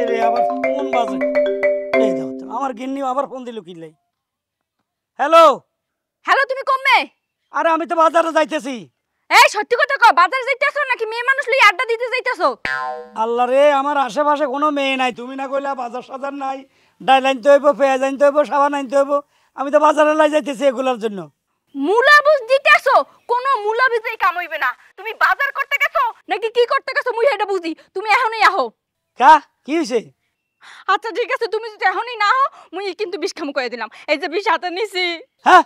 এরে আবার ফোন বাজে। এই দাও তো, আমার গিন্নি আবার ফোন দিল কি লাই? হ্যালো হ্যালো, তুমি কমবে? আরে আমি তো বাজারে যাইতেছি। এই সত্যি কথা কও, বাজারে যাইতেছো নাকি মেয়ে মানুষ লই আড্ডা দিতে যাইতেছো? আল্লাহ রে, আমার আশেপাশে কোনো মেয়ে নাই, তুমি না কইলা বাজার সাজার নাই, ডাইল আনতে হইব, পেঁয়াজ আনতে হইব, সাবান আনতে হইব। আমি তো বাজারে লাই যাইতেছি এগুলোর জন্য। মুলা বুঝ দিতেছো? কোনো মুলা বুঝেই কাম হইবে না। তুমি বাজার করতে গেছো নাকি কি করতে গেছো মুই এটা বুঝি। তুমি এখনই আহো। কা কি হইছে? আচ্ছা ঠিক আছে, তুমি যদি এখনই না আহো মুই কিন্তু বিষ খাম কয়ে দিলাম। এই যে বিষ হাতে নিছি। হ্যাঁ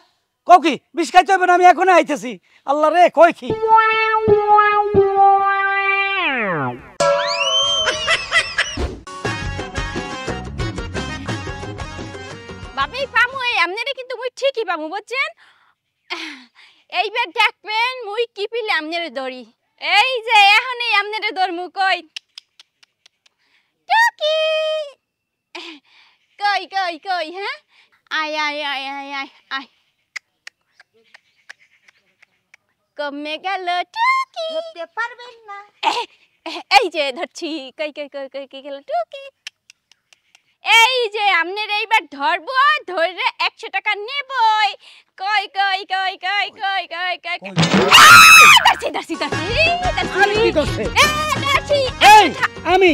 কও কি? বিষ খাইতে হবে না? আমি এখনই আইতেছি। আল্লাহ রে, কই কি? বাবি পামু, এই আমনেরে কিন্তু মুই ঠিকই পামু বুঝছেন। এইবার দেখবেন মুই কি পিলে আমনেরে ধরি। এই যে এখনই আমনেরে ধরমু। কই টুকি, কই কই কই, হ্যাঁ আয় আয় আয় আয় আয় আয়। কমে গেল টুকি, ধরতে পারবেন না। এই যে ধরছি। কই কই কই কই কি গেল টুকি। এই যে আমনের এইবার ধরবো, ধরে 100 টাকা নেবই। কই কই কই কই কই কই কই দাসি দাসি দাসি আরে কি করছে? দাসি। এই আমি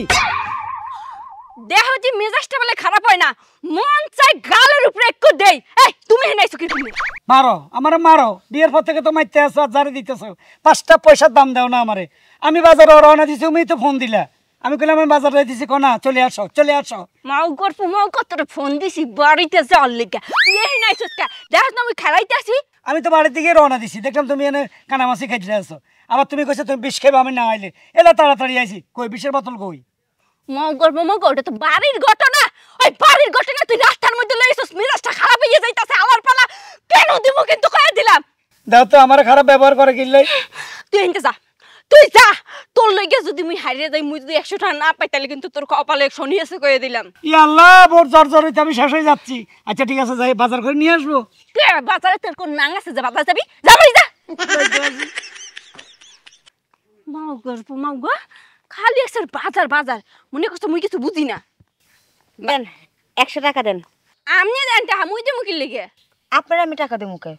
দেহ যে মেজাজটা বলে খারাপ হয় না, মন চাই গালের উপরে একটু দেই। এই তুমি হেনাইছো কি? তুমি মারো, আমারে মারো। বিয়ের পর থেকে তো মাইতে আছো আর জারি দিতেছো। 5টা পয়সার দাম দাও না আমারে। আমি বাজারে রওনা দিছি, তুমি তো ফোন দিলা। আমি কইলাম আমি বাজারে দিছি, কোনা চলে আসো চলে আসো। মাও গর্প মাও কতটা ফোন দিছি বাড়িতে যাওয়ার লেগে। তুই হেনাইছো কা? দেখ না আমি খেলাইতে আসি। আমি তো বাড়ির দিকে রওনা দিছি, দেখলাম তুমি এনে কানামাছি খাইতে আছো। আবার তুমি কইছো তুমি বিষ খাইবা, আমি না আইলে এলা তাড়াতাড়ি আইছি। কই বিষের বোতল কই? মাও গর্ব মাও ওটা তো বাড়ির ঘটনা। ওই বাড়ির ঘটনা তুই রাস্তার মধ্যে লইছস, মেজাজটা খারাপ হয়ে যাইতাছে আমার পালা। কেন দিব কিন্তু কয়ে দিলাম। দাও তো, আমার খারাপ ব্যবহার করে কিনলে। তুই এনতে যা, তুই যা। তোর লইগে যদি মুই হারিয়ে যাই, মুই যদি 100 টাকা না পাই তাহলে কিন্তু তোর কপালে শনি আছে কয়ে দিলাম। ই আল্লাহ, বোর জ্বর জ্বর হইতে আমি শেষ হয়ে যাচ্ছি। আচ্ছা ঠিক আছে, যাই বাজার করে নিয়ে আসবো। তুই বাজারে তোর কোন নাং আছে যে বাজার যাবি? যাবি যা। মাও গর্ব মাও গো, খালি আছে বাজার বাজার। মনে করছ মুই কিছু বুঝি না। দেন 100 টাকা দেন। আমনে জানতে মুই যে মুকিল লেগে। আপনার আমি টাকা দেবো মুখে।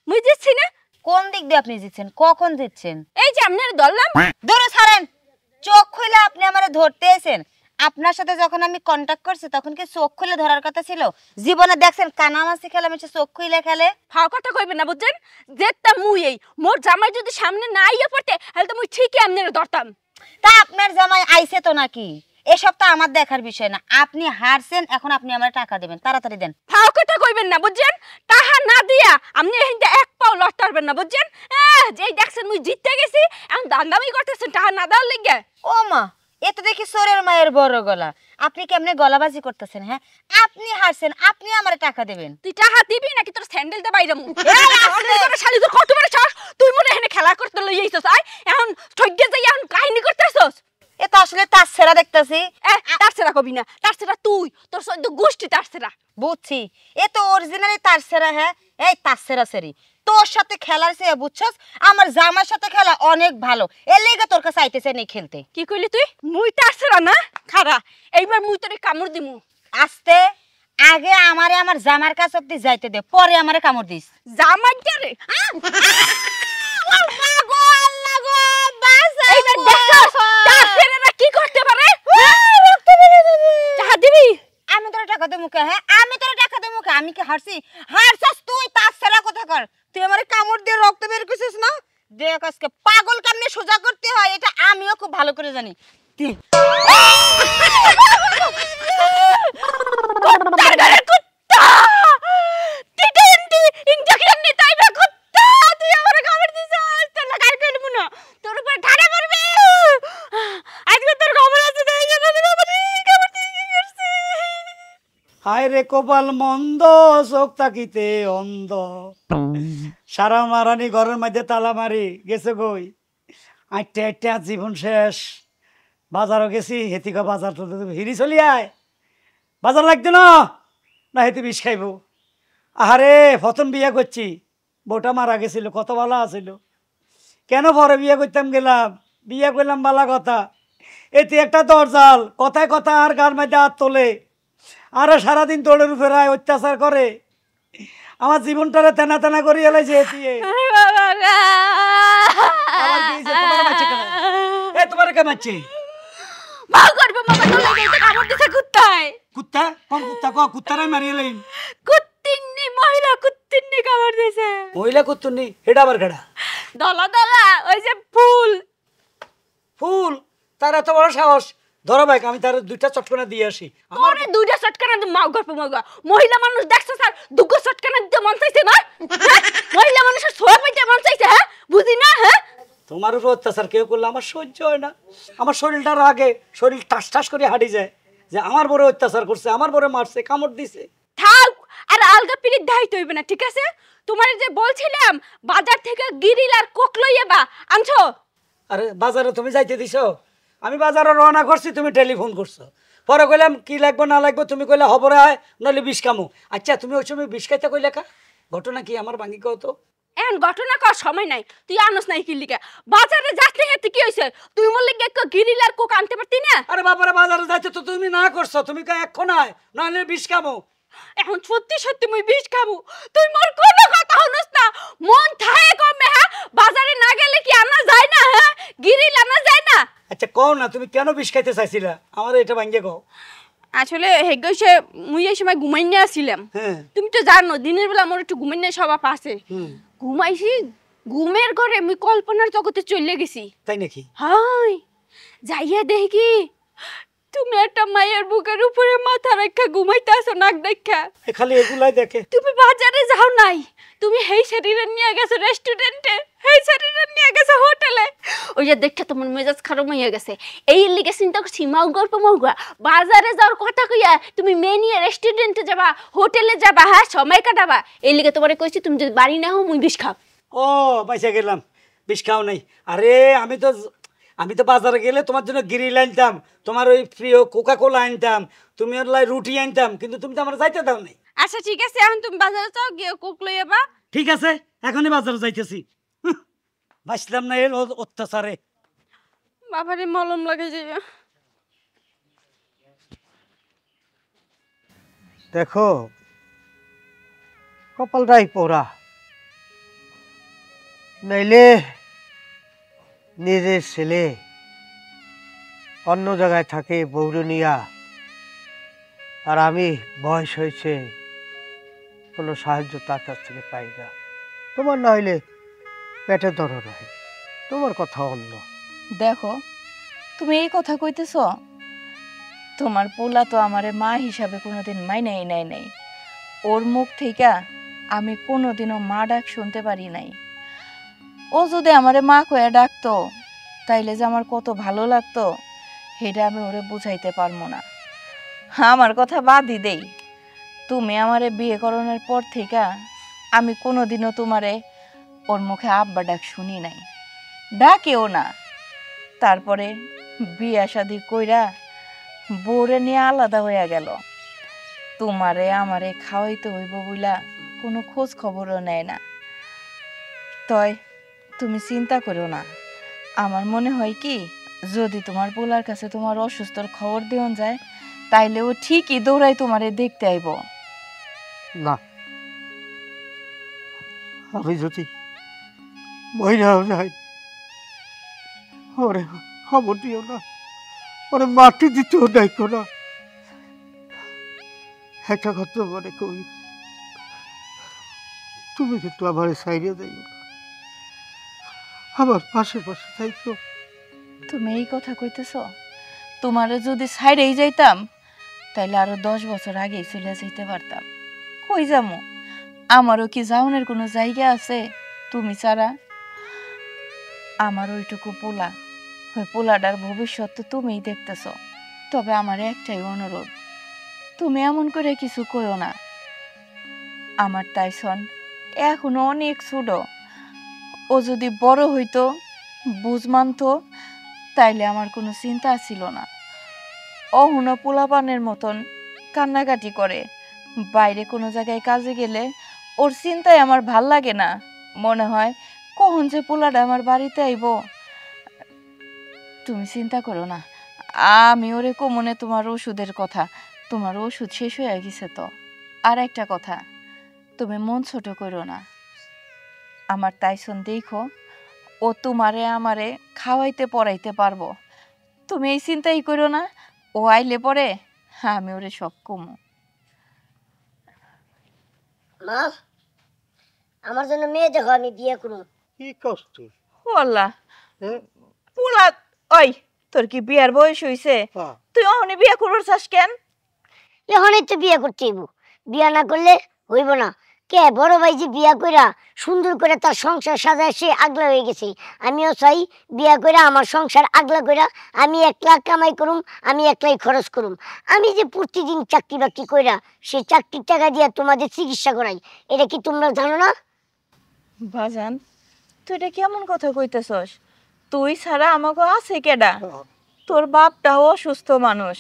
মুই দিচ্ছি না। কোন দিক দিয়ে আপনি দিচ্ছেন? কখন দিচ্ছেন? এই যে আপনার ধরলাম। দূরে ছাড়েন। চোখ খুলে আপনি আমারে ধরতে এসেন। আপনার সাথে যখন আমি কন্টাক্ট করছি তখন কি চোখ খুলে ধরার কথা ছিল? জীবনে দেখছেন কানামাছি খেলে আমি চোখ খুলে খেলে? ফাও কথা কইবেন না বুঝছেন। যেটা মুই এই মোর জামাই যদি সামনে না আইয়া পড়তে তাহলে তো মুই ঠিকই আপনারে ধরতাম। তা আপনার জামাই আইছে তো নাকি? এসব তো আমার দেখার বিষয় না। আপনি হারছেন, এখন আপনি আমার টাকা দেবেন। তাড়াতাড়ি দেন। ফাও কথা কইবেন না বুঝছেন। টাকা না দিয়া আপনি এখানতে এক পাও লড়তে পারবেন না বুঝছেন। যেই দেখছেন মুই জিততে গেছি, এখন দান্দামি করতেছেন টাকা না দেওয়ার লেগে। ও মা, এ তো দেখি সোরের মায়ের বড় গলা। আপনি কেমনে গলাবাজি করতেছেন? হ্যাঁ, আপনি হারছেন, আপনি আমারে টাকা দেবেন। তুই টাকা দিবি নাকি তোর স্যান্ডেল দে বাইরে মু? শালি তোর কত বড় সাহস, তুই মনে এখানে খেলা করতে লই আইছস। আয় এখন ঠগ্গে যাই এখন কাহিনী করতেছস। এ তো আসলে তার সেরা দেখতাছি। তার সেরা কবি না, তার সেরা তুই, তোর সদ্য গোষ্ঠী তার সেরা। বুঝছি, এ তো অরিজিনালি তার সেরা। হ্যাঁ, এই তার সেরা সেরি তোর সাথে খেলার চেয়ে বুঝছস আমার জামার সাথে খেলা অনেক ভালো। এর লেগে তোর কাছে আইতেছে নেই খেলতে। কি কইলি তুই? মুই তার সেরা না? খারা এইবার মুই তোরে কামড় দিমু। আস্তে, আগে আমারে আমার জামার কাছে অব্দি যাইতে দে, পরে আমারে কামড় দিস। জামাই রে কি করতে পারে? টাকা দিবি? আমি তোর টাকা দে মুখে। হ্যাঁ, আমি তোর টাকা দে মুখে। আমি কি হারছি? হারছস তুই, তার সেরা কথা কর। তুই আমারে কামড় দিয়ে রক্ত বের করছিস না? দেখ আজকে পাগল কেমনে সোজা করতে হয় এটা আমিও খুব ভালো করে জানি। হায় রে কপাল মন্দ, চোখ তাকিতে অন্ধ। সারা মারানি ঘরের মধ্যে তালা মারি গেছে কই। আটটা আটটা জীবন শেষ। বাজারও গেছি, হেতিকা বাজার তো হিরি চলি আয়। বাজার লাগতো না, না হেতি বিষ খাইব। আহারে প্রথম বিয়ে করছি, বউটা মারা গেছিল, কত ভালো আছিল। কেন পরে বিয়ে করতাম গেলাম? বিয়ে করলাম বালা কথা, এতে একটা দরজাল কথায় কথা আর গার মধ্যে হাত তোলে আর সারাদিন দৌড়ের ফেরায় অত্যাচার করে আমার জীবনটারে তেনা তেনা করে এলাইছে এতিয়ে আবার কি হইছে? তোমার মারছে কেন? এ তোমার কে মারছে? মা করবে মামা তো লাগাইতে কামড় দিছে কুত্তায়। কুত্তা? কোন কুত্তা? কুত্তারাই মারিয়ে লাইন। কুত্তিন্নি মহিলা কুত্তিন্নি কামড় দিছে। মহিলা কুত্তুনি এটা আবার কেডা? দলা দলা ওই যে ফুল। ফুল? তার এত বড় সাহস? ধরো ভাই আমি তার দুইটা চটকনা দিয়ে আসি। আমার তোরে দুইটা চটকানা দি মাও গল্প মাগা। মহিলা মানুষ দেখছ স্যার দুগো চটকানা দিতে মন চাইছে না? হ্যাঁ? মহিলা মানুষের সোয়া পাইতে মন চাইছে হ্যাঁ? বুঝি না হ্যাঁ? তোমার উপর অত্যাচার কেউ করলে আমার সহ্য হয় না। আমার শরীরটার আগে শরীর টাস টাস করে হাঁটি যায় যে আমার বড় অত্যাচার করছে, আমার বড় মারছে, কামড় দিছে। থাক আর আলগা পিরিত দাইতে হইবে না ঠিক আছে? তোমার যে বলছিলাম বাজার থেকে গিরিল আর কোক লইয়া বা আনছো? আরে বাজারে তুমি যাইতে দিছো? আমি বাজারে রওনা করছি, তুমি টেলিফোন করছো। পরে কইলাম কি লাগবে না লাগবে, তুমি কইলে হবরে আয় নাহলে বিষ কামু। আচ্ছা তুমি ওই সময় বিষ খাইতে কইলে কা? ঘটনা কি আমার ভাঙি কও তো? এখন ঘটনা কর সময় নাই, তুই আনস নাই কি লিগা? বাজারে যাতে হেতে কি হইছে? তুই মোর লিগে এক গিরিল আর কোক আনতে পারতি না? আরে বাবারে বাজারে যাইতে তো তুমি না করছো, তুমি কা এখন আয় নাহলে বিষ কামু। এখন সত্যি সত্যি মুই বিষ খাবো, তুই মোর কোনো কথা শুনস না। মন থায়ে কমে হ্যাঁ, বাজারে না গেলে কি আনা যায় না হ্যাঁ? গিরিল আনা যায় না? আচ্ছা কও না তুমি কেন বিষ খাইতে চাইছিলা, আমার এটা ভাঙ্গে কও। আসলে হেগেছে মুই এই সময় ঘুমাই নিয়ে আসছিলাম। হ্যাঁ তুমি তো জানো দিনের বেলা আমার একটু ঘুমাই নিয়ে স্বভাব আছে। ঘুমাইছি, ঘুমের ঘরে আমি কল্পনার জগতে চলে গেছি। তাই নাকি? হাই যাইয়া দেখি তুমি একটা মায়ের বুকের উপরে মাথা রেখা ঘুমাইতে আসো নাক দেখা। খালি এগুলাই দেখে। তুমি বাজারে যাও নাই, তুমি হেই শরীরে নিয়ে গেছো রেস্টুরেন্টে, হেই শরীরে নিয়ে গেছো হোটেলে। ওই যে দেখটা তোমার মেজাজ খারাপ হয়ে গেছে, এই লিগে চিন্তা করছি মাও গল্প মাউগা বাজারে যাওয়ার কথা কইয়া তুমি মেয়ে নিয়ে রেস্টুরেন্টে যাবা, হোটেলে যাবা, হ্যাঁ সময় কাটাবা। এই লিগে তোমারে কইছি তুমি যদি বাড়ি না হও মুই বিষ খাব। ও বাইসা গেলাম, বিষ খাও নাই। আরে আমি তো বাজারে গেলে তোমার জন্য গিরিল আনতাম, তোমার ওই প্রিয় কোকা কোলা আনতাম, তুমি ওর লাই রুটি আনতাম, কিন্তু তুমি তো আমার যাইতে দাও নাই। আচ্ছা ঠিক আছে এখন তুমি বাজারে যাও গিয়ে কোক লইয়া বা। ঠিক আছে এখনই বাজারে যাইতেছি। বাঁচলাম না এর অত্যাচারে। বাবারে মলম লাগে যে। দেখো কপালটাই পোড়া, নাইলে নিজের ছেলে অন্য জায়গায় থাকে বৌরনিয়া, আর আমি বয়স হয়েছে কোনো সাহায্য তার কাছ থেকে পাই না। তোমার না হইলে পেটে ধরো নয়, তোমার কথা অন্য। দেখো তুমি এই কথা কইতেছ, তোমার পোলা তো আমারে মা হিসাবে কোনোদিন মাইনাই নেয় নাই। ওর মুখ থেকে আমি কোনোদিনও মা ডাক শুনতে পারি নাই। ও যদি আমারে মা কয়ে ডাকতো তাইলে যে আমার কত ভালো লাগতো সেটা আমি ওরে বুঝাইতে পারবো না। আমার কথা বাদই দেই, তুমি আমারে বিয়ে করানোর পর থেকে আমি কোনোদিনও তোমারে ওর মুখে আব্বা ডাক শুনি নাই, ডাকেও না। তারপরে বিয়া শাদি কইরা বউরে নিয়ে আলাদা হইয়া গেল। তোমারে আমারে খাওয়াইতে হইব বইলা কোনো খোঁজ খবরও নেয় না। তয় তুমি চিন্তা করো না, আমার মনে হয় কি যদি তোমার পোলার কাছে তোমার অসুস্থর খবর দেওয়া যায় তাইলে ও ঠিকই দৌড়াই তোমারে দেখতে আইব। না, আমি যদি মহিলাও যাই ওরে খবর দিও না, ওরে মাটি দিতেও ডাইকো না। একটা কথা মনে করি, তুমি কিন্তু আমার সাইডে যাইও না, আমার পাশে পাশে থাইকো। তুমি এই কথা কইতেছ? তোমারে যদি সাইডেই যাইতাম তাইলে আরো 10 বছর আগেই চলে যাইতে পারতাম। কই যামু? আমারও কি যাওনের কোনো জায়গা আছে তুমি ছাড়া? আমার ওইটুকু পোলা, ওই পোলাটার ভবিষ্যৎ তো তুমিই দেখতেছ। তবে আমার একটাই অনুরোধ, তুমি এমন করে কিছু কইও না। আমার টাইসন এখনো অনেক ছোট, ও যদি বড় হইতো বুঝ মানতো তাইলে আমার কোনো চিন্তা ছিল না। অহনো পোলাপানের মতন কান্নাকাটি করে, বাইরে কোনো জায়গায় কাজে গেলে ওর চিন্তায় আমার ভাল লাগে না। মনে হয় কখন যে পোলাটা আমার বাড়িতে আইব। তুমি চিন্তা করো না, আমি ওরে কমনে তোমার ওষুধের কথা, তোমার ওষুধ শেষ হয়ে গেছে তো। আর একটা কথা, তুমি মন ছোট করো না। আমার তাইসন দেখো, ও তোমারে আমারে খাওয়াইতে পড়াইতে পারবো। তুমি এই চিন্তাই করো না, ও আইলে পরে আমি ওরে সব কমু। মা, আমার জন্য মেয়ে দেখো, আমি বিয়ে করব। কি কষ্ট ওয়াল্লা পোলা, ওই তোর কি বিয়ার বয়স হইছে? তুই অহনি বিয়ে করবার চাস কেন? এখনই তো বিয়ে করতে হইব, বিয়া না করলে হইব না। কে বড় ভাই যে বিয়া কইরা সুন্দর করে তার সংসার সাজায় সে আগলা হয়ে গেছে, আমিও চাই বিয়া কইরা আমার সংসার আগলা কইরা আমি একলা কামাই করুম, আমি একলাই খরচ করুম। আমি যে প্রতিদিন চাকরি বাকরি কইরা সেই চাকরির টাকা দিয়া তোমাদের চিকিৎসা করাই, এটা কি তোমরা জানো না? বাজান, তুই এটা কেমন কথা কইতেছস? তুই ছাড়া আমাকে আছে কেডা? তোর বাপটাও অসুস্থ মানুষ।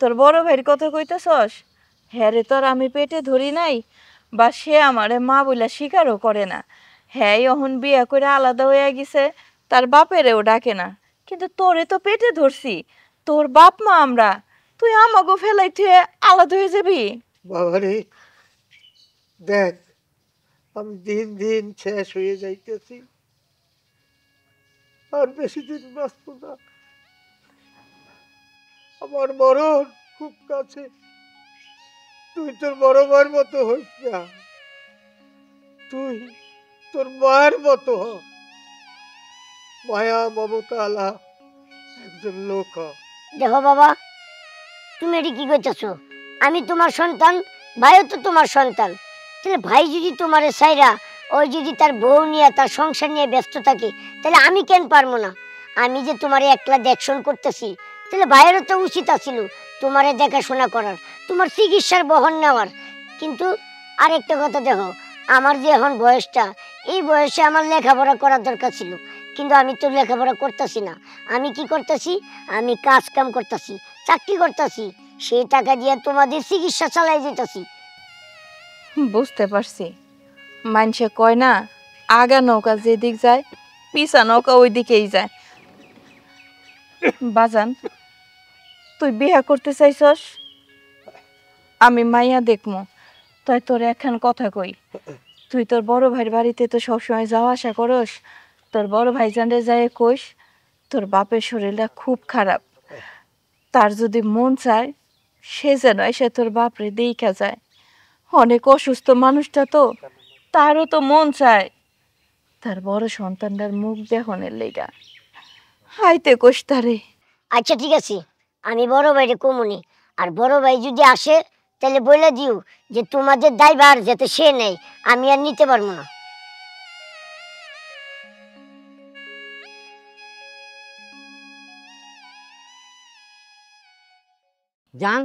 তোর বড় ভাইয়ের কথা কইতেছস? হ্যাঁ রে, তোর আমি পেটে ধরি নাই বা সে আমারে মা বইলা স্বীকারও করে না। হ্যাঁ অহন বিয়া করে আলাদা হয়ে গেছে, তার বাপেরেও ডাকে না। কিন্তু তোরে তো পেটে ধরছি, তোর বাপ মা আমরা, তুই আমাকে ফেলাই তুই আলাদা হয়ে যাবি? বাবারে দেখ, আমি দিন দিন শেষ হয়ে যাইতেছি, আর বেশি দিন বাঁচব না। আমার মরণ খুব কাছে। তুই তোর বড় মার মতো হইস না, তুই তোর মায়ের মতো হ। মায়া মমতা আলা একজন লোক হ। দেখো বাবা, তুমি এটি কি করতেছো? আমি তোমার সন্তান, ভাইও তো তোমার সন্তান। তাহলে ভাই যদি তোমারে সাইরা ওই যদি তার বউ নিয়ে তার সংসার নিয়ে ব্যস্ত থাকে, তাহলে আমি কেন পারবো না? আমি যে তোমারে একলা দেখশন করতেছি, তাহলে ভাইয়েরও তো উচিত আছিল তোমারে দেখাশোনা করার, তোমার চিকিৎসার বহন নেওয়ার। কিন্তু আরেকটা কথা দেখো, আমার যে এখন বয়সটা, এই বয়সে আমার লেখাপড়া করার দরকার ছিল, কিন্তু আমি তো লেখাপড়া করতেছি না। আমি কি করতেছি? আমি কাজ কাম করতেছি, চাকরি করতেছি, সেই টাকা দিয়ে তোমাদের চিকিৎসা চালাই যেতেছি। বুঝতে পারছি, মানুষে কয় না, আগা নৌকা যেদিক যায় পিছা নৌকা ওই দিকেই যায়। বাজান, তুই বিয়া করতে চাইছস, আমি মাইয়া দেখমু। তাই তোর একখান কথা কই, তুই তোর বড় ভাইয়ের বাড়িতে তো সবসময় যাওয়া আসা করস, তোর বড় ভাইজানরে যায় কইস তোর বাপের শরীরটা খুব খারাপ, তার যদি মন চায় সে যেন এসে তোর বাপরে দেখা যায়। অনেক অসুস্থ মানুষটা তো, তারও তো মন চায় তার বড় সন্তানটার মুখ দেখনের লেগা। হাইতে কোষ তারে। আচ্ছা ঠিক আছে, আমি বড় ভাইরে কমুনি। আর বড় ভাই যদি আসে, তাহলে বলে দিও যে তোমাদের দায়ভার যাতে সে নেই, আমি আর নিতে পারবো না। জান,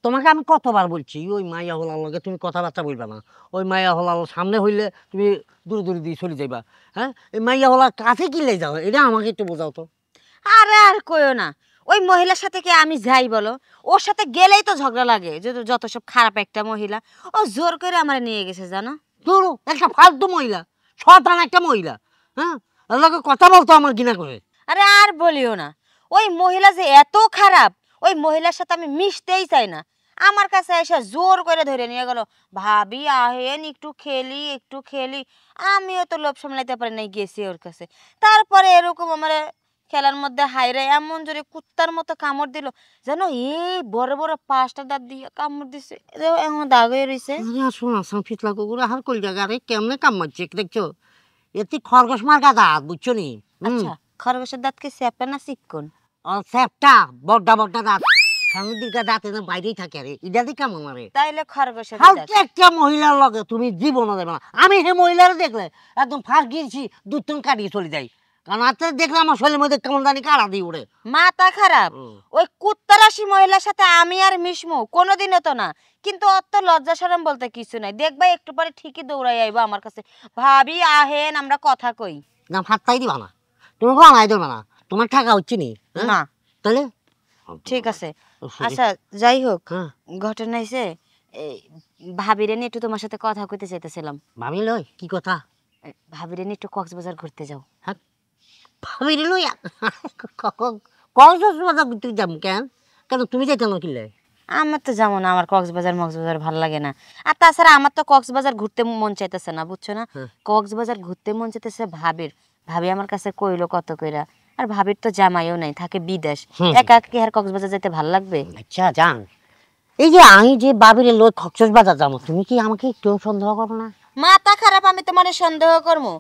তোমাকে আমি কতবার বলছি ওই মাইয়া হলার লগে তুমি কথাবার্তা বলবা না। ওই মাইয়া হলার সামনে হইলে তুমি দূরে দূরে দিয়ে চলে যাইবা। হ্যাঁ, এই মাইয়া হলার কাছে কি লাই যাও, এটা আমাকে একটু বোঝাও তো। আরে আর কইও না, ওই মহিলার সাথে কি আমি যাই বলো? ওর সাথে গেলেই তো ঝগড়া লাগে, যত সব খারাপ একটা মহিলা। ও জোর করে আমার নিয়ে গেছে জানো। ধরো একটা ফালতু মহিলা, শতান একটা মহিলা। হ্যাঁ, ওর লগে কথা বলতো আমার ঘৃণা করে। আরে আর বলিও না, ওই মহিলা যে এত খারাপ, ওই মহিলার সাথে আমি মিশতেই চাই না। আমার কাছে এসে জোর করে ধরে নিয়ে গেল, ভাবি আহেন একটু খেলি একটু খেলি। আমিও তো লোভ সামলাইতে পারি নাই, গেছি ওর কাছে। তারপরে এরকম আমার খেলার মধ্যে হাইরে এমন জোরে কুত্তার মতো কামড় দিল, জানো এই বড় বড় 5টা দাঁত দিয়ে কামড় দিছে, এখন দাগ হয়ে রয়েছে। শোনা ফিতলা কুকুর হার কল জায়গারে কেমনে কাম মারছে দেখছো? এতে খরগোশ মার্কা দাঁত, বুঝছো নি? আচ্ছা, খরগোশের দাঁত কি স্যাপটা না চিকন? স্যাপটা বড্ডা বড্ডা দাঁত, সামনের দিকে দাঁত এনে বাইরেই থাকে। আরে এটা দিয়ে কেমন মারে? তাইলে খরগোশের ফালতু দাঁত। একটা মহিলার লগে তুমি জীবনও দেবে না। আমি সেই মহিলার দেখলে একদম ফার্স্ট গিয়েছি, দুধ কাটিয়ে চলে যাই। কারণ আজকে দেখলে আমার শরীরের মধ্যে কেমন জানি কাড়া দিয়ে উড়ে। মাথা খারাপ। ওই কুত্তারাশি মহিলার সাথে আমি আর মিশমু কোনোদিনও তো না। কিন্তু অত লজ্জা শরম বলতে কিছু নাই, দেখবা একটু পরে ঠিকই দৌড়াই আইবো আমার কাছে, ভাবি আহেন আমরা কথা কই। না ফাত্তাই দিবা না, তুমি বানাই দেবে না, তোমার টাকা হচ্ছে নি না তাহলে ঠিক আছে। আচ্ছা যাই হোক, হ্যাঁ ঘটনা হইছে ভাবিরে নিয়ে একটু তোমার সাথে কথা কইতে চাইতেছিলাম। ভাবি লই কি কথা? ভাবিরে নিয়ে একটু কক্সবাজার ঘুরতে যাও। ভাবি লই কক্সবাজার ঘুরতে যাবো কেন? কেন তুমি যাইতে না কিলে? আমার তো যেমন আমার কক্সবাজার ভালো লাগে না। আর তাছাড়া আমার তো কক্সবাজার ঘুরতে মন চাইতেছে না, বুঝছো না? কক্সবাজার ঘুরতে মন চাইতেছে ভাবি আমার কাছে কইলো কত কইরা। আর ভাবির তো জামাইও নাই, থাকে বিদেশ। একা কি আর কক্সবাজার যেতে ভালো লাগবে? আচ্ছা যান, এই যে আমি যে বাবির লোক কক্সবাজার যাবো, তুমি কি আমাকে একটু সন্দেহ করো না? মাথা খারাপ, আমি তোমারে সন্দেহ করবো?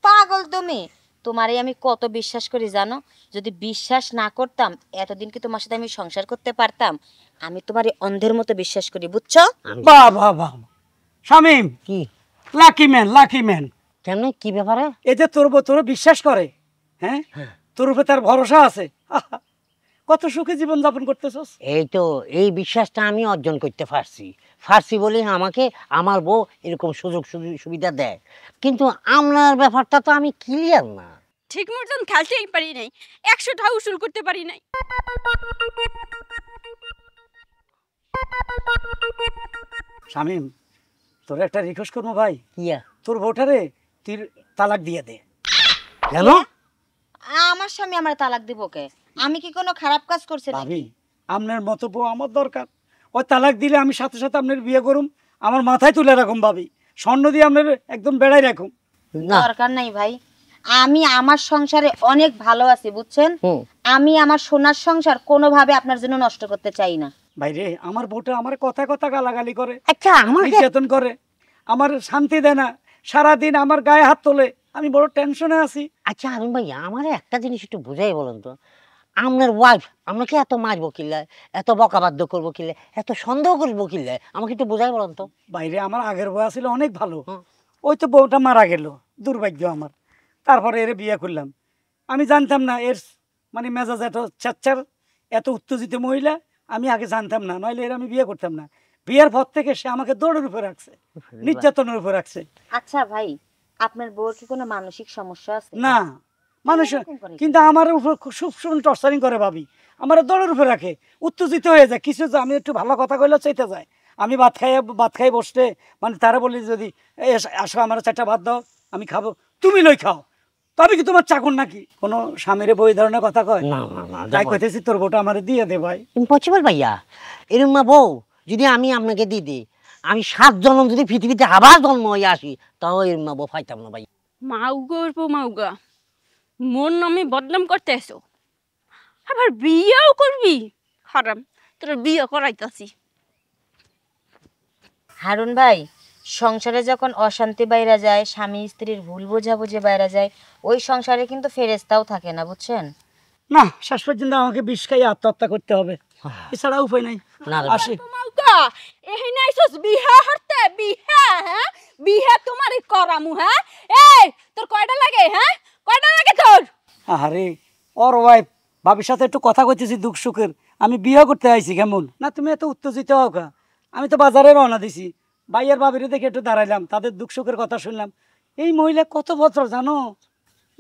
পাগল তুমি। তোমারে আমি কত বিশ্বাস করি জানো? যদি বিশ্বাস না করতাম এতদিন কি তোমার সাথে আমি সংসার করতে পারতাম? আমি তোমারে অন্ধের মতো বিশ্বাস করি, বুঝছো? বাহ বাহ বাহ, শামিম কি লাকি ম্যান। কেমনে কি ব্যাপারে? এই যে তোর বিশ্বাস করে, হ্যাঁ তোর উপরে তার ভরসা আছে, কত সুখে জীবন যাপন করতেছস। এই তো এই বিশ্বাসটা আমি অর্জন করতে পারছি বলে আমাকে আমার বউ এরকম সুযোগ সুবিধা দেয়, কিন্তু আপনার ব্যাপারটা তো আমি ক্লিয়ার না। ঠিক মতন খেলতেই পারি নাই, 100 টাকা উসুল করতে পারি নাই। শামিম, তোর একটা রিকোয়েস্ট করবো ভাই, কিয়া? তোর বউটারে তুই তালাক দিয়ে দে। কেন? আমার স্বামী আমার তালাক দিব কে? আমি কি কোনো খারাপ কাজ করছি নাকি? ভাবি, আপনার মতো বউ আমার দরকার। ওই তালাক দিলে আমি সাথে সাথে আপনার বিয়ে করুম, আমার মাথায় তুলে রাখুম ভাবি, স্বর্ণ দিয়ে আপনার একদম বেড়াই রাখুম। না দরকার নাই ভাই, আমি আমার সংসারে অনেক ভালো আছি, বুঝছেন? আমি আমার সোনার সংসার কোনোভাবে আপনার জন্য নষ্ট করতে চাই না। ভাইরে, আমার বউটা আমার কথা গালাগালি করে, আচ্ছা আমার নির্যাতন করে, আমার শান্তি দেয় না, সারাদিন আমার গায়ে হাত তোলে, আমি বড় টেনশনে আছি। আচ্ছা আরুন ভাই, আমার একটা জিনিস একটু বুঝাই বলেন তো, আপনার ওয়াইফ আপনাকে এত মারবো কিল্লে, এত বকাবাদ্য করবো কিল্লে, এত সন্দেহ করবো কিল্লে, আমাকে একটু বুঝাই বলেন তো। বাইরে আমার আগের বউ ছিল অনেক ভালো, ওই তো বউটা মারা গেল, দুর্ভাগ্য আমার। তারপরে এর বিয়ে করলাম। আমি জানতাম না এর মানে মেজাজ এত চাচ্চার, এত উত্তেজিত মহিলা, আমি আগে জানতাম না, নইলে এর আমি বিয়ে করতাম না। বিয়ের পর থেকে সে আমাকে দৌড়ের উপরে রাখছে, নির্যাতনের উপরে রাখছে। আচ্ছা ভাই, আপনার বউর কি কোনো মানসিক সমস্যা আছে? না মানুষ, কিন্তু আমার উপর খুব টর্চারিং করে ভাবি, আমার দৌড়ের উপরে রাখে, উত্তেজিত হয়ে যায় কিছু, আমি একটু ভালো কথা কইলে চাইতে যায়। আমি ভাত খাই বসতে, মানে তারা বলি যদি আসো আমার 4টা ভাত দাও, আমি খাবো, তুমি লই খাও, তবে কি তোমার চাকর নাকি? কোনো স্বামীরে বই ধরনের কথা কয় না না না, তাই কইতেছি তোর বউটা আমার দিয়ে দে ভাই। ইম্পসিবল ভাইয়া, এরকম না বউ যদি আমি আপনাকে দিয়ে দিই, আমি 7 জন্ম যদি পৃথিবীতে আবার জন্ম হয়ে আসি, তাও এরকম না বউ পাইতাম না ভাই। মাউগা মোর নামে বদনাম করতে এসো, আবার বিয়েও করবি? হারাম, তোর বিয়ে করাইতাছি। হারুন ভাই, সংসারে যখন অশান্তি বাইরা যায়, স্বামী স্ত্রীর ভুল বোঝাবুঝি বাইরা যায়, ওই সংসারে কিন্তু ফেরেশতাও থাকে না, বুঝছেন? না, শেষ পর্যন্ত আমাকে বিষ খাইয়ে আত্মহত্যা করতে হবে, এছাড়া উপায় নাই। না রে আসি। মাউগা এখানে আইছস বিহা হরতে? বিহা? হ্যাঁ বিহা তোমারই করামু। হ্যাঁ এই তোর কয়টা লাগে? হ্যাঁ কয়টা লাগে তোর? আরে ওর ওয়াইফ ভাবির সাথে একটু কথা কইতেছি দুঃখ সুখের, আমি বিয়ে করতে আইছি কেমন না, তুমি এত উত্তেজিত হও কা? আমি তো বাজারে রওনা দিছি, ভাইয়ের ভাবিরে দেখে একটু দাঁড়াইলাম, তাদের দুঃখ সুখের কথা শুনলাম। এই মহিলা কত বছর জানো?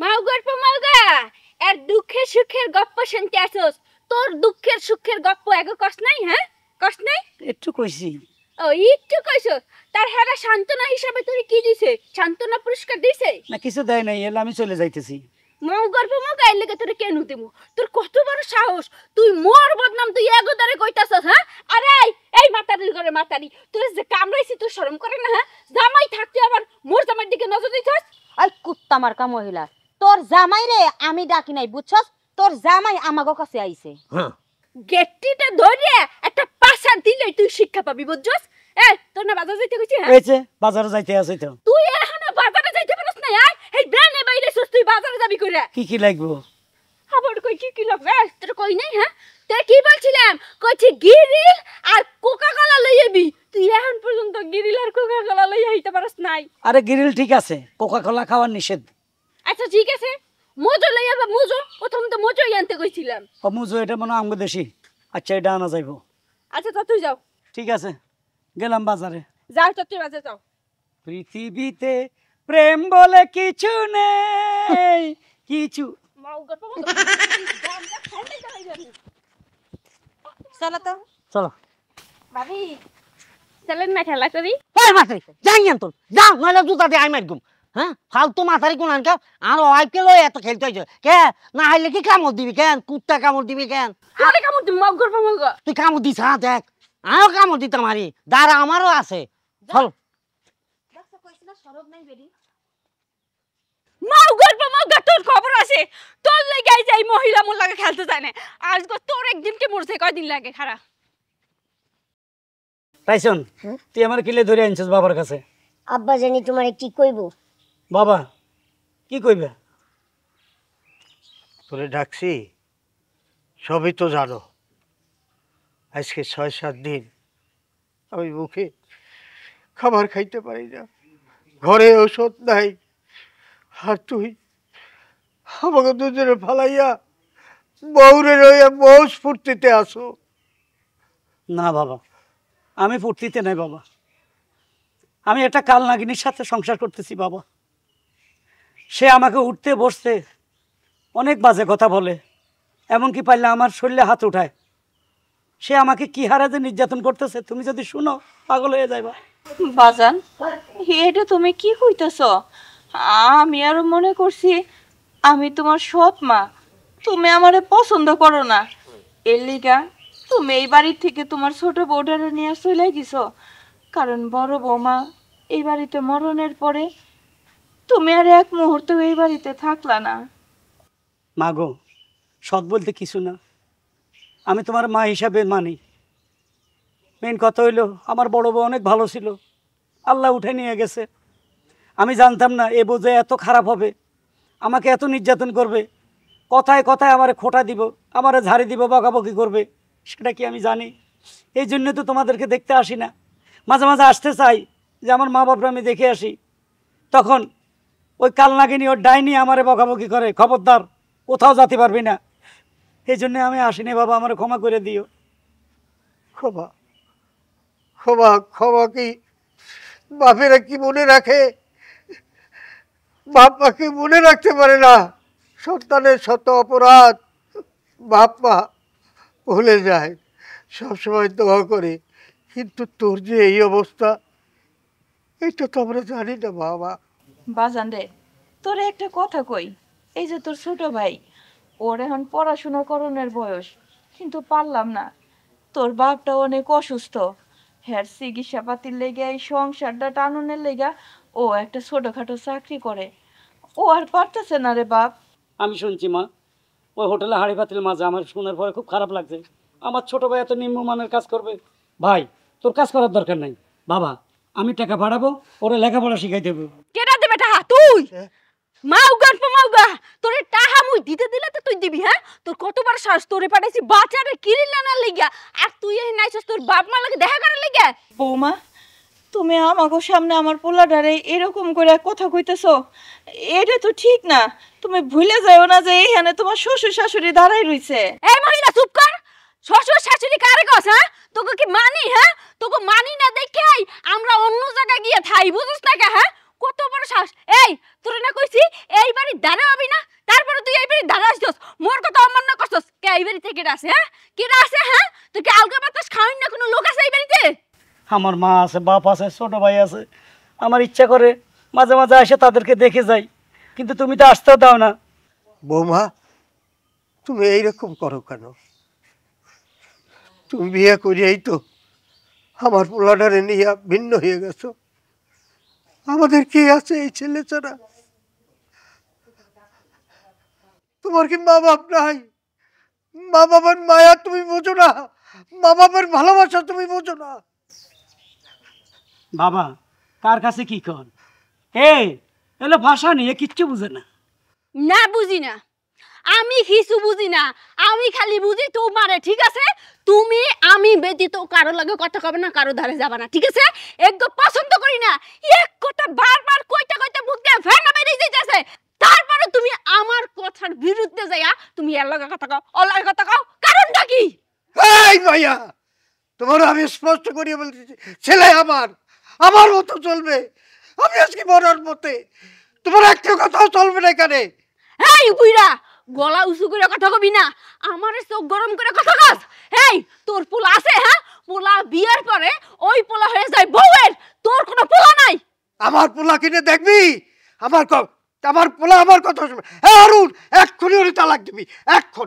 মাউগা এর দুঃখের সুখের গপ্প শুনতে আসছস, তোর দুঃখের সুখের গপ্প এগো কষ্ট নাই? হ্যাঁ কষ্ট নাই? একটু কইছি। ও একটু কইছ, তার হেরা সান্ত্বনা হিসাবে তুই কি দিছে? সান্ত্বনা পুরস্কার দিছে না কিছু দেয় নাই, এলে আমি চলে যাইতেছি। মাউগা এর লেগে তোরে কেন দেবো? তোর কত বড় সাহস, তুই মোর বদনাম তুই এগোদারে কইতাছস? হ্যাঁ আরে এই মাতারির ঘরে মাতারি, তোর যে কামড়াইছি তোর শরম করে না? হ্যাঁ জামাই থাকতে আবার মোর জামাইয়ের দিকে নজর দিছস? ওই কুত্তা মার্কা মহিলা, তোর জামাই রে আমি ডাকি নাই, বুঝছস? তোর জামাই আমাগো কাছে আইছে। গেটটিটা ধরে একটা পাছা দিলে তুই শিক্ষা পাবি, বুঝছস? এ তোর না বাজার যাইতে কইছি? হ্যাঁ হয়েছে, বাজারে যাইতে আছে তো। তুই এখনো বাজারে যাইতে পারছ না? এই ব্রানে বাইরে সস, তুই বাজারে যাবি কইরা? কি কি লাগবো? আবার কই কি কি লাগবে? তোর কই নাই? হ্যাঁ তুই কি বলছিলাম? কইছি গিরিল আর কোকা কোলা লই আইবি। তুই এখন পর্যন্ত গিরিল আর কোকা কোলা লই আইতে পারছ নাই। আরে গ্রিল ঠিক আছে, কোকা কোলা খাওয়ার নিষেধ। আচ্ছা ঠিক আছে, মোজো লই আইবা। মোজো প্রথম তো মোজোই আনতে কইছিলাম। ও মুজো, এটা মনে হয় আমগো দেশি। আচ্ছা এটা আনা যাইবো। আচ্ছা তো তুই যাও। ঠিক আছে, গেলাম বাজারে। যাও তো তুই বাজারে যাও। পৃথিবীতে প্রেম বলে কিছু নেই, কিছু। চলো তো। চলো ভাবি চলেন না খেলা করি। ওই মাসে যাই তো, যাও নইলে জুতা দিয়ে আই মারগুম। হ্যাঁ ফালতু মাথারি কোন আনকা আর ওয়াইফকে লই এত খেলতে হইছে কে না হাইলে কি কামড় দিবি কেন কুত্তা কামড় দিবি কেন আরে কামড় দিম মগ করব মগ তুই কামড় দিস হ্যাঁ দেখ আমিও কামড় দিতাম আরে দাঁড়া আমারও আছে চল মাও গল্প মগ তোর খবর আছে তোর লাগাই যাই মহিলা মোর লাগে খেলতে যায় না আজ গো তোর একদিন কে মরছে কয়দিন লাগে খারা টাইসন তুই আমার কিলে ধরে আনছিস বাবার কাছে আব্বা জানি তোমারে কি কইব বাবা কি কইবে তোরে ডাকছি সবই তো জানো আজকে ৬-৭ দিন আমি মুখে খাবার খাইতে পারি না ঘরে ওষুধ নাই আর তুই আমাকে দুজনে ফালাইয়া বউরে রইয়া মৌজ ফুর্তিতে আসো না বাবা আমি ফুর্তিতে নাই বাবা আমি একটা কাল নাগিনীর সাথে সংসার করতেছি বাবা সে আমাকে উঠতে বসতে অনেক বাজে কথা বলে এমনকি পারলে আমার শরীরে হাত উঠায় সে আমাকে কি হারে যে নির্যাতন করতেছে তুমি যদি শুনো পাগল হয়ে যাইবা বাজান এটা তুমি কি কইতেছ আমি আরো মনে করছি আমি তোমার সৎ মা তুমি আমারে পছন্দ করো না এর লিগা তুমি এই বাড়ি থেকে তোমার ছোট বউটারে নিয়ে চলে গেছো কারণ বড় বৌমা এই বাড়িতে মরণের পরে তুমি আর এক মুহূর্ত এই বাড়িতে থাকলা না মাগো সৎ বলতে কিছু না আমি তোমার মা হিসাবে মানি মেন কথা হইলো আমার বড় বউ অনেক ভালো ছিল আল্লাহ উঠে নিয়ে গেছে আমি জানতাম না এ বোঝে এত খারাপ হবে আমাকে এত নির্যাতন করবে কথায় কথায় আমারে খোঁটা দিব আমারে ঝাড়ি দিব বকাবকি করবে সেটা কি আমি জানি এই জন্য তো তোমাদেরকে দেখতে আসি না মাঝে মাঝে আসতে চাই যে আমার মা বাপরা আমি দেখে আসি তখন ওই কালনাগিনী ওর ডাইনি আমারে বকাবকি করে খবরদার কোথাও যেতে পারবি না এই জন্য আমি আসিনি বাবা আমার ক্ষমা করে দিও ক্ষমা ক্ষমা ক্ষমা কি বাপেরা কি মনে রাখে বাপ মাকে মনে রাখতে পারে না সন্তানের শত অপরাধ বাপ মা ভুলে যায় সবসময় দোয়া করে কিন্তু তোর যে এই অবস্থা এটা তো আমরা জানি না বাবা বাজান রে তোরে একটা কথা কই এই যে তোর ছোট ভাই ওর এখন পড়াশোনা করণের বয়স কিন্তু পারলাম না তোর বাপটা অনেক অসুস্থ হ্যার চিকিৎসা পাতির লেগে এই সংসারটা টানুনের লেগা ও একটা ছোটখাটো চাকরি করে ও আর পারতেছে না রে বাপ আমি শুনছি মা ওই হোটেলে হাড়ি পাতিল মাঝে আমার শোনার পরে খুব খারাপ লাগছে আমার ছোট ভাই এত নিম্নমানের কাজ করবে ভাই তোর কাজ করার দরকার নাই বাবা আমি টাকা পাঠাবো ওরা লেখাপড়া শিখাই দেবো কেডা দেবে টাহা তুই মাও গল্প মাওগা তোরে টাহা মুই দিতে দিলে তো তুই দিবি হ্যাঁ তোর কতবার শ্বাস তোরে পাঠাইছি বাচ্চারে কিরিলানার লাগিয়া আর তুই এই নাইছস তোর বাপ মা লাগে দেখা করার লাগিয়া বৌমা তুমি আমাকে সামনে আমার পোলাডারে এরকম করে কথা কইতেছো এটা তো ঠিক না তুমি ভুলে যাও না যে এইখানে তোমার শ্বশুর শাশুড়ি দাঁড়াই রইছে এই মহিলা চুপ কর শ্বশুর শাশুড়ি কারে কস হ্যাঁ তোকে কি মানি হ্যাঁ তোকে মানি না দেখাই আমরা অন্য জায়গায় গিয়ে থাই বুঝছ না কে হ্যাঁ কত বড় শ্বাস এই তোরে না কইছি এই বাড়ি দাঁড়াবি না তারপরে তুই এই বাড়ি দাঁড়াইছস মোর কথা অমান্য করছস কে এই বাড়ি থেকে আছে হ্যাঁ কি আছে হ্যাঁ তুই কি আলগা বাতাস খাওয়াই না কোনো লোক আছে এই বাড়িতে আমার মা আছে বাপ আছে ছোট ভাই আছে আমার ইচ্ছা করে মাঝে মাঝে এসে তাদেরকে দেখে যাই কিন্তু তুমি তো আসতেও দাও না বৌমা তুমি এইরকম করো কেন তুমি বিয়ে করিয়াই তো আমার পোলাডারে নিয়ে ভিন্ন হয়ে গেছো আমাদের কি আছে এই ছেলে ছাড়া তোমার কি মা বাপ নাই মা বাবার মায়া তুমি বোঝো না মা বাবার ভালোবাসা তুমি বোঝো না বাবা কার কাছে কি কর এলো ভাষা নিয়ে কিচ্ছু বুঝে না না বুঝি না আমি কিছু বুঝি না আমি খালি বুঝি তোমারে ঠিক আছে তুমি আমি ব্যতীত কারো লাগে কথা কবে না কারো ধারে যাবে না ঠিক আছে একদম পছন্দ করি না এক কথা বারবার কইতে কইতে মুখ দিয়ে ফেনা বেরিয়ে যাইতেছে তারপরে তুমি আমার কথার বিরুদ্ধে যাইয়া তুমি এর লগে কথা কও ওর লগে কথা কও কারণটা কি এই মাইয়া তোমার আমি স্পষ্ট করিয়ে বলতেছি ছেলে আমার মতো চলবে আমি আজকে মরার পথে তোমার একটা কথাও চলবে না এখানে এই বুইড়া গলা উঁচু করে কথা কবি না আমারে চোখ গরম করে কথা কস এই তোর পোলা আছে হ্যাঁ পোলা বিয়ের পরে ওই পোলা হয়ে যায় বউয়ের তোর কোনো পোলা নাই আমার পোলা কিনে দেখবি আমার পোলা আমার কথা শুনবে। হ্যাঁ অরুণ, এক্ষুনি ওরে তালাক দিবি, এখন।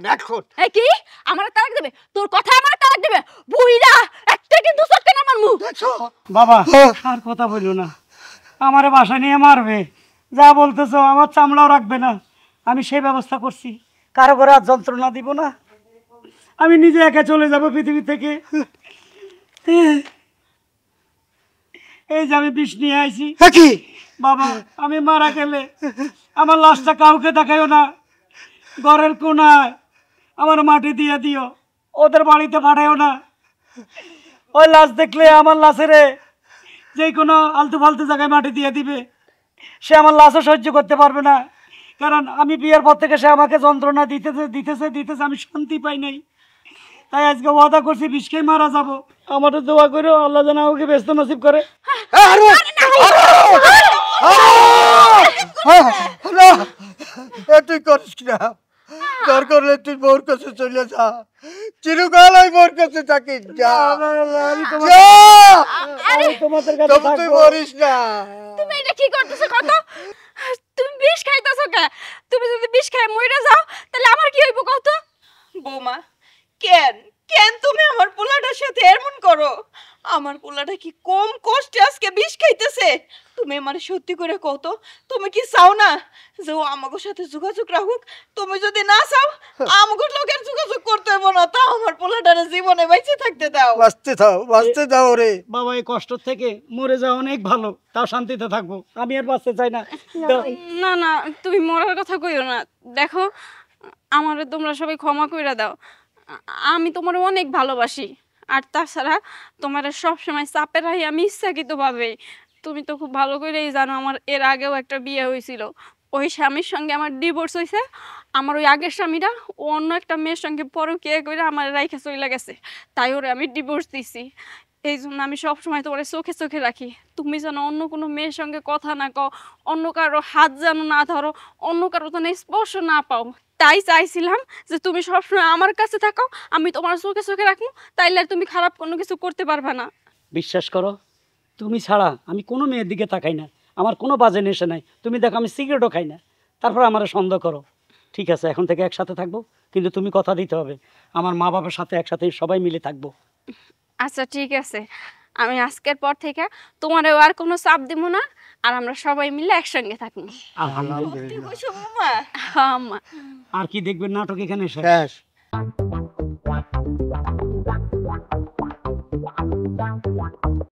এই কি আমার তালাক দেবে? তোর কথা আমার তালাক দেবে? বুইড়া একটা কিন্তু সটকে না মারমু। দেখছো বাবা আর কথা বললো না, আমারে বাসা নিয়ে মারবে, যা বলতেছো আমার চামড়াও রাখবে না। আমি সেই ব্যবস্থা করছি, কারো করে আর যন্ত্রণা দিব না, আমি নিজে একা চলে যাব পৃথিবী থেকে। এই যে আমি বিষ নিয়ে আইছি। কি বাবা আমি মারা গেলে আমার লাশটা কাউকে দেখাইও না, ঘরের কোনায় আমার মাটি দিয়ে দিও, ওদের বাড়িতে পাঠাইও না। ওই লাশ দেখলে আমার লাশেরে যে কোনো আলতু ফালতু জায়গায় মাটি দিয়ে দিবে, সে আমার লাশও সহ্য করতে পারবে না, কারণ আমি বিয়ের পর থেকে সে আমাকে যন্ত্রণা দিতেছে, আমি শান্তি পাই নাই। তাই আজকে ওয়াদা করছি বিষ খেয়ে মারা যাবো। আমাদের দোয়া করে আল্লাহ যেন আমাকে ব্যস্ত নসিব করে। তুই করিস না, দরকার হলে তুই মোর কাছে চলে যা, চিরকাল ওই মোর কাছে থাকিস, যা তোমাদের তুই কাছে মরিস না। তুমি এটা কি করতেছো কত? তুমি বিষ খাইতেছো কে? তুমি যদি বিষ খাই মইরা যাও তাহলে আমার কি হইব কত? বৌমা, কেন কেন তুমি আমার পোলাটার সাথে এমন করো? আমার পোলাটা কি কম কষ্টে আজকে বিষ খাইতেছে? তুমি আমারে সত্যি করে কও তো, তুমি কি চাও না যে ও আমাকে সাথে যোগাযোগ রাখুক? তুমি যদি না চাও আমাকে লোকের যোগাযোগ করতে হইব না, তাও আমার পোলাটারে জীবনে বেঁচে থাকতে দাও। বাঁচতে দাও রে। বাবা এই কষ্ট থেকে মরে যাওয়া অনেক ভালো, তাও শান্তিতে থাকবো, আমি আর বাঁচতে চাই না। না না তুমি মরার কথা কইও না। দেখো আমারে তোমরা সবাই ক্ষমা কইরা দাও, আমি তোমার অনেক ভালোবাসি। আর তাছাড়া তোমার সব সময় চাপে রাখি আমি ইচ্ছাকৃতভাবে। তুমি তো খুব ভালো করেই জানো আমার এর আগেও একটা বিয়ে হয়েছিল, ওই স্বামীর সঙ্গে আমার ডিভোর্স হয়েছে। আমার ওই আগের স্বামীরা ও অন্য একটা মেয়ের সঙ্গে পরকীয়া করে আমার রাইখা চলে গেছে, তাই ওরে আমি ডিভোর্স দিছি। এই জন্য আমি সবসময় তোমার চোখে চোখে রাখি, তুমি যেন অন্য কোনো মেয়ের সঙ্গে কথা না কও, অন্য কারো হাত যেন না ধরো, অন্য কারো যেন স্পর্শ না পাও। তাই চাইছিলাম যে তুমি সবসময় আমার কাছে থাকো, আমি তোমার চোখে চোখে রাখবো, তাইলে আর তুমি খারাপ কোনো কিছু করতে পারবে না। বিশ্বাস করো, তুমি ছাড়া আমি কোনো মেয়ের দিকে তাকাই না, আমার কোনো বাজে নেশা নাই। তুমি দেখো আমি সিগারেটও খাই না, তারপর আমার সন্দেহ করো। ঠিক আছে এখন থেকে একসাথে থাকবো, কিন্তু তুমি কথা দিতে হবে আমার মা বাবার সাথে একসাথে সবাই মিলে থাকবো। আচ্ছা ঠিক আছে, আমি আজকের পর থেকে তোমার আর কোনো চাপ দিব না, আর আমরা সবাই মিলে একসঙ্গে থাকবো। আলহামদুলিল্লাহ। বুঝছো বৌমা? হ্যাঁ মা। আর কি দেখবেন নাটক এখানে শেষ। শেষ।